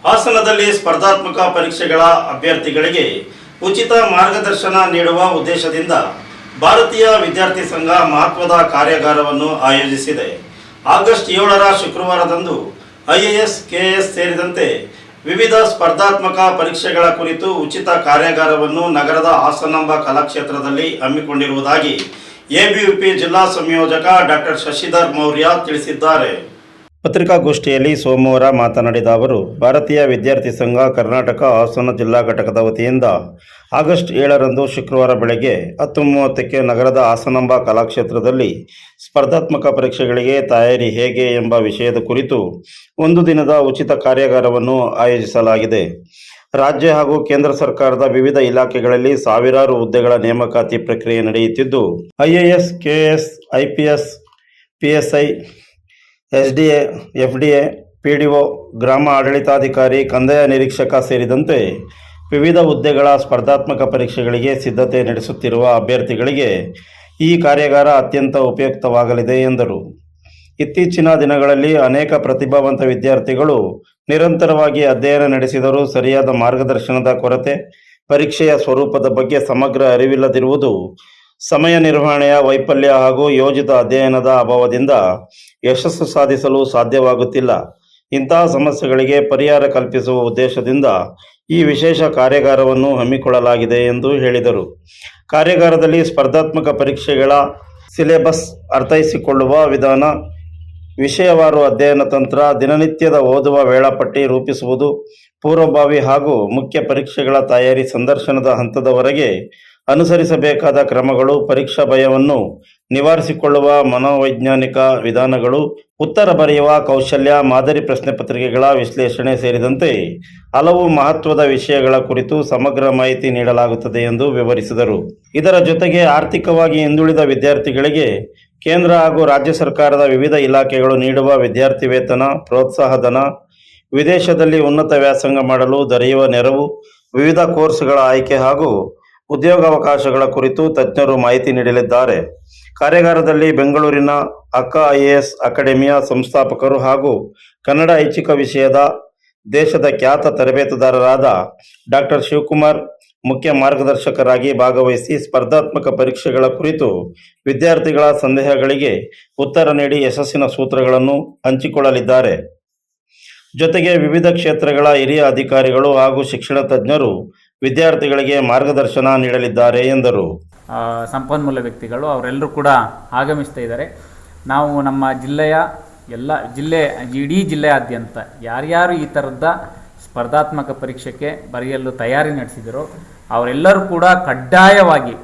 ಹಾಸನದಲ್ಲಿ ಸ್ಪರ್ಧಾತ್ಮಕ ಪರೀಕ್ಷೆಗಳ ಅಭ್ಯರ್ಥಿಗಳಿಗೆ ಉಚಿತ ಮಾರ್ಗದರ್ಶನ ನೀಡುವ ಉದ್ದೇಶದಿಂದ ಭಾರತೀಯ ವಿದ್ಯಾರ್ಥಿ ಸಂಘ ಮಹತ್ವದ ಕಾರ್ಯಾಗಾರವನ್ನು ಆಯೋಜಿಸಿದೆ. ಆಗಸ್ಟ್ 7ರ ಶುಕ್ರವಾರದಂದು IAS, KS ಸೇರಿದಂತೆ ವಿವಿಧ ಸ್ಪರ್ಧಾತ್ಮಕ ಪರೀಕ್ಷೆಗಳ ಕುರಿತು ಉಚಿತ ಕಾರ್ಯಾಗಾರವನ್ನು ನಗರದ ಹಾಸನಾಂಬ ಕಲಾಕ್ಷೇತ್ರದಲ್ಲಿ ಹಮ್ಮಿಕೊಂಡಿರುವುದಾಗಿ ABVP ಜಿಲ್ಲಾ ಸಂಯೋಜಕ ಡಾಕ್ಟರ್ ಶಶಿಧರ್ ಮೌರ್ಯ ತಿಳಿಸಿದ್ದಾರೆ. ಪತ್ರಿಕಾಗೋಷ್ಠಿಯಲ್ಲಿ ಸೋಮವಾರ ಮಾತನಾಡಿದ ಅವರು, ಭಾರತೀಯ ವಿದ್ಯಾರ್ಥಿ ಸಂಘ ಕರ್ನಾಟಕ ಹಾಸನ ಜಿಲ್ಲಾ ಘಟಕದ ವತಿಯಿಂದ ಆಗಸ್ಟ್ 7ರಂದು ಶುಕ್ರವಾರ ಬೆಳಗ್ಗೆ 10:30ಕ್ಕೆ ನಗರದ ಹಾಸನಾಂಬ ಕಲಾಕ್ಷೇತ್ರದಲ್ಲಿ ಸ್ಪರ್ಧಾತ್ಮಕ ಪರೀಕ್ಷೆಗಳಿಗೆ ತಯಾರಿ ಹೇಗೆ ಎಂಬ ವಿಷಯದ ಕುರಿತು ಒಂದು ದಿನದ ಉಚಿತ ಕಾರ್ಯಾಗಾರವನ್ನು ಆಯೋಜಿಸಲಾಗಿದೆ. ರಾಜ್ಯ ಹಾಗೂ ಕೇಂದ್ರ ಸರ್ಕಾರದ ವಿವಿಧ ಇಲಾಖೆಗಳಲ್ಲಿ ಸಾವಿರಾರು ಹುದ್ದೆಗಳ ನೇಮಕಾತಿ ಪ್ರಕ್ರಿಯೆ ನಡೆಯುತ್ತಿದ್ದು, IAS, KS, IPS, PSI, SDA, FDA, PDO, ಗ್ರಾಮ ಆಡಳಿತಾಧಿಕಾರಿ, ಕಂದಾಯ ನಿರೀಕ್ಷಕ ಸೇರಿದಂತೆ ವಿವಿಧ ಹುದ್ದೆಗಳ ಸ್ಪರ್ಧಾತ್ಮಕ ಪರೀಕ್ಷೆಗಳಿಗೆ ಸಿದ್ಧತೆ ನಡೆಸುತ್ತಿರುವ ಅಭ್ಯರ್ಥಿಗಳಿಗೆ ಈ ಕಾರ್ಯಾಗಾರ ಅತ್ಯಂತ ಉಪಯುಕ್ತವಾಗಲಿದೆ ಎಂದರು. ಇತ್ತೀಚಿನ ದಿನಗಳಲ್ಲಿ ಅನೇಕ ಪ್ರತಿಭಾವಂತ ವಿದ್ಯಾರ್ಥಿಗಳು ನಿರಂತರವಾಗಿ ಅಧ್ಯಯನ ನಡೆಸಿದರೂ ಸರಿಯಾದ ಮಾರ್ಗದರ್ಶನದ ಕೊರತೆ, ಪರೀಕ್ಷೆಯ ಸ್ವರೂಪದ ಬಗ್ಗೆ ಸಮಗ್ರ ಅರಿವಿಲ್ಲದಿರುವುದು, ಸಮಯ ನಿರ್ವಹಣೆಯ ವೈಫಲ್ಯ ಹಾಗೂ ಯೋಜಿತ ಅಧ್ಯಯನದ ಅಭಾವದಿಂದ ಯಶಸ್ಸು ಸಾಧಿಸಲು ಸಾಧ್ಯವಾಗುತ್ತಿಲ್ಲ. ಇಂತಹ ಸಮಸ್ಯೆಗಳಿಗೆ ಪರಿಹಾರ ಕಲ್ಪಿಸುವ ಉದ್ದೇಶದಿಂದ ಈ ವಿಶೇಷ ಕಾರ್ಯಾಗಾರವನ್ನು ಹಮ್ಮಿಕೊಳ್ಳಲಾಗಿದೆ ಎಂದು ಹೇಳಿದರು. ಕಾರ್ಯಾಗಾರದಲ್ಲಿ ಸ್ಪರ್ಧಾತ್ಮಕ ಪರೀಕ್ಷೆಗಳ ಸಿಲೆಬಸ್ ಅರ್ಥೈಸಿಕೊಳ್ಳುವ ವಿಧಾನ, ವಿಷಯವಾರು ಅಧ್ಯಯನ ತಂತ್ರ, ದಿನನಿತ್ಯದ ಓದುವ ವೇಳಾಪಟ್ಟಿ ರೂಪಿಸುವುದು, ಪೂರ್ವಭಾವಿ ಹಾಗೂ ಮುಖ್ಯ ಪರೀಕ್ಷೆಗಳ ತಯಾರಿ ಸಂದರ್ಶನದ ಹಂತದವರೆಗೆ ಅನುಸರಿಸಬೇಕಾದ ಕ್ರಮಗಳು, ಪರೀಕ್ಷಾ ಭಯವನ್ನು ನಿವಾರಿಸಿಕೊಳ್ಳುವ ಮನೋವೈಜ್ಞಾನಿಕ ವಿಧಾನಗಳು, ಉತ್ತರ ಬರೆಯುವ ಕೌಶಲ್ಯ, ಮಾದರಿ ಪ್ರಶ್ನೆ ಪತ್ರಿಕೆಗಳ ವಿಶ್ಲೇಷಣೆ ಸೇರಿದಂತೆ ಹಲವು ಮಹತ್ವದ ವಿಷಯಗಳ ಕುರಿತು ಸಮಗ್ರ ಮಾಹಿತಿ ನೀಡಲಾಗುತ್ತದೆ ಎಂದು ವಿವರಿಸಿದರು. ಇದರ ಜೊತೆಗೆ ಆರ್ಥಿಕವಾಗಿ ಹಿಂದುಳಿದ ವಿದ್ಯಾರ್ಥಿಗಳಿಗೆ ಕೇಂದ್ರ ಹಾಗೂ ರಾಜ್ಯ ಸರ್ಕಾರದ ವಿವಿಧ ಇಲಾಖೆಗಳು ನೀಡುವ ವಿದ್ಯಾರ್ಥಿ ವೇತನ, ಪ್ರೋತ್ಸಾಹಧನ, ವಿದೇಶದಲ್ಲಿ ಉನ್ನತ ವ್ಯಾಸಂಗ ಮಾಡಲು ದೊರೆಯುವ ನೆರವು, ವಿವಿಧ ಕೋರ್ಸ್ಗಳ ಆಯ್ಕೆ ಹಾಗೂ ಉದ್ಯೋಗಾವಕಾಶಗಳ ಕುರಿತು ತಜ್ಞರು ಮಾಹಿತಿ ನೀಡಲಿದ್ದಾರೆ. ಕಾರ್ಯಾಗಾರದಲ್ಲಿ ಬೆಂಗಳೂರಿನ ಅಕ್ಕ IAS ಅಕಾಡೆಮಿಯ ಸಂಸ್ಥಾಪಕರು ಹಾಗೂ ಕನ್ನಡ ಐಚ್ಛಿಕ ವಿಷಯದ ದೇಶದ ಖ್ಯಾತ ತರಬೇತುದಾರರಾದ ಡಾಕ್ಟರ್ ಶಿವಕುಮಾರ್ ಮುಖ್ಯ ಮಾರ್ಗದರ್ಶಕರಾಗಿ ಭಾಗವಹಿಸಿ ಸ್ಪರ್ಧಾತ್ಮಕ ಪರೀಕ್ಷೆಗಳ ಕುರಿತು ವಿದ್ಯಾರ್ಥಿಗಳ ಸಂದೇಹಗಳಿಗೆ ಉತ್ತರ ನೀಡಿ ಯಶಸ್ಸಿನ ಸೂತ್ರಗಳನ್ನು ಹಂಚಿಕೊಳ್ಳಲಿದ್ದಾರೆ. ಜೊತೆಗೆ ವಿವಿಧ ಕ್ಷೇತ್ರಗಳ ಹಿರಿಯ ಅಧಿಕಾರಿಗಳು ಹಾಗೂ ಶಿಕ್ಷಣ ತಜ್ಞರು ವಿದ್ಯಾರ್ಥಿಗಳಿಗೆ ಮಾರ್ಗದರ್ಶನ ನೀಡಲಿದ್ದಾರೆ ಎಂದರು. ಸಂಪನ್ಮೂಲ ವ್ಯಕ್ತಿಗಳು ಅವರೆಲ್ಲರೂ ಕೂಡ ಆಗಮಿಸ್ತಾ ಇದ್ದಾರೆ. ನಾವು ನಮ್ಮ ಇಡೀ ಜಿಲ್ಲೆಯಾದ್ಯಂತ ಯಾರ್ಯಾರು ಈ ಥರದ ಸ್ಪರ್ಧಾತ್ಮಕ ಪರೀಕ್ಷೆಗೆ ಬರೆಯಲು ತಯಾರಿ ನಡೆಸಿದರೋ ಅವರೆಲ್ಲರೂ ಕೂಡ ಕಡ್ಡಾಯವಾಗಿ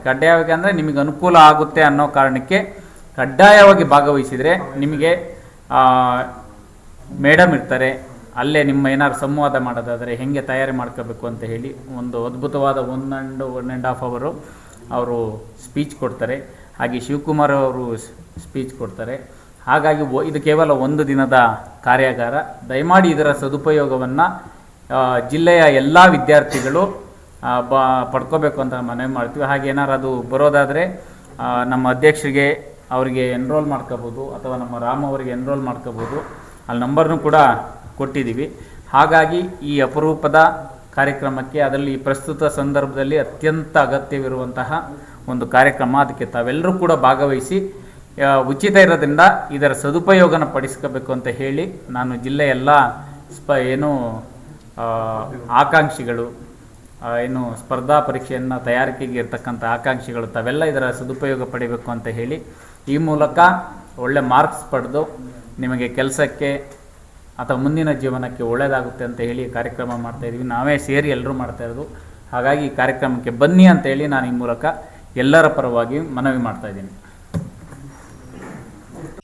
ಅಂದರೆ ನಿಮಗೆ ಅನುಕೂಲ ಆಗುತ್ತೆ ಅನ್ನೋ ಕಾರಣಕ್ಕೆ ಕಡ್ಡಾಯವಾಗಿ ಭಾಗವಹಿಸಿದರೆ ನಿಮಗೆ ಮೇಡಮ್ ಇರ್ತಾರೆ. ಅಲ್ಲೇ ನಿಮ್ಮ ಏನಾದ್ರು ಸಂವಾದ ಮಾಡೋದಾದರೆ ಹೆಂಗೆ ತಯಾರಿ ಮಾಡ್ಕೋಬೇಕು ಅಂತ ಹೇಳಿ ಒಂದು ಅದ್ಭುತವಾದ 1.5 ಅವರು ಅವರು ಸ್ಪೀಚ್ ಕೊಡ್ತಾರೆ. ಹಾಗೆ ಶಿವಕುಮಾರ್ ಅವರು ಸ್ಪೀಚ್ ಕೊಡ್ತಾರೆ. ಹಾಗಾಗಿ ಇದು ಕೇವಲ ಒಂದು ದಿನದ ಕಾರ್ಯಾಗಾರ. ದಯಮಾಡಿ ಇದರ ಸದುಪಯೋಗವನ್ನು ಜಿಲ್ಲೆಯ ಎಲ್ಲ ವಿದ್ಯಾರ್ಥಿಗಳು ಪಡ್ಕೋಬೇಕು ಅಂತ ಮನವಿ ಮಾಡ್ತೀವಿ. ಹಾಗೆ ಏನಾರು ಅದು ಬರೋದಾದರೆ ನಮ್ಮ ಅಧ್ಯಕ್ಷರಿಗೆ ಅವರಿಗೆ ಎನ್ರೋಲ್ ಮಾಡ್ಕೋಬೋದು ಅಥವಾ ನಮ್ಮ ರಾಮ್ ಅವರಿಗೆ ಎನ್ರೋಲ್ ಮಾಡ್ಕೋಬೋದು. ಅಲ್ಲಿ ನಂಬರ್ನೂ ಕೂಡ ಕೊಟ್ಟಿದ್ದೀವಿ. ಹಾಗಾಗಿ ಈ ಅಪರೂಪದ ಕಾರ್ಯಕ್ರಮಕ್ಕೆ, ಅದರಲ್ಲಿ ಪ್ರಸ್ತುತ ಸಂದರ್ಭದಲ್ಲಿ ಅತ್ಯಂತ ಅಗತ್ಯವಿರುವಂತಹ ಒಂದು ಕಾರ್ಯಕ್ರಮ, ಅದಕ್ಕೆ ತಾವೆಲ್ಲರೂ ಕೂಡ ಭಾಗವಹಿಸಿ ಉಚಿತ ಇರೋದ್ರಿಂದ ಇದರ ಸದುಪಯೋಗನ ಪಡಿಸ್ಕೋಬೇಕು ಅಂತ ಹೇಳಿ ನಾನು ಜಿಲ್ಲೆಯ ಎಲ್ಲ ಆಕಾಂಕ್ಷಿಗಳು ಸ್ಪರ್ಧಾ ಪರೀಕ್ಷೆಯನ್ನು ತಯಾರಿಕೆಗೆ ಇರ್ತಕ್ಕಂಥ ಆಕಾಂಕ್ಷಿಗಳು ತಾವೆಲ್ಲ ಇದರ ಸದುಪಯೋಗ ಪಡಿಬೇಕು ಅಂತ ಹೇಳಿ ಈ ಮೂಲಕ ಒಳ್ಳೆ ಮಾರ್ಕ್ಸ್ ಪಡೆದು ನಿಮಗೆ ಕೆಲಸಕ್ಕೆ ಅಥವಾ ಮುಂದಿನ ಜೀವನಕ್ಕೆ ಒಳ್ಳೆಯದಾಗುತ್ತೆ ಅಂತ ಹೇಳಿ ಕಾರ್ಯಕ್ರಮ ಮಾಡ್ತಾಯಿದ್ದೀವಿ. ನಾವೇ ಸೇರಿ ಎಲ್ಲರೂ ಮಾಡ್ತಾ ಇರೋದು. ಹಾಗಾಗಿ ಈ ಕಾರ್ಯಕ್ರಮಕ್ಕೆ ಬನ್ನಿ ಅಂತೇಳಿ ನಾನು ಈ ಮೂಲಕ ಎಲ್ಲರ ಪರವಾಗಿ ಮನವಿ ಮಾಡ್ತಾ ಇದ್ದೀನಿ.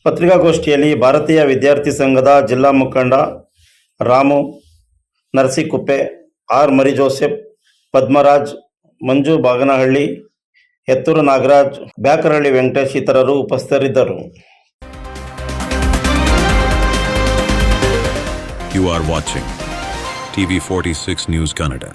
ಪತ್ರಿಕಾಗೋಷ್ಠಿಯಲ್ಲಿ ಭಾರತೀಯ ವಿದ್ಯಾರ್ಥಿ ಸಂಘದ ಜಿಲ್ಲಾ ಮುಖಂಡ ರಾಮು ನರಸಿಕುಪ್ಪೆ, R ಮರಿ ಜೋಸೆಫ್, ಪದ್ಮರಾಜ್, ಮಂಜು ಬಾಗನಹಳ್ಳಿ, ಹೆತ್ತೂರು ನಾಗರಾಜ್, ಬ್ಯಾಕರಹಳ್ಳಿ ವೆಂಕಟೇಶ್ ಇತರರು ಉಪಸ್ಥಿತರಿದ್ದರು. You are watching TV 46 News Kannada.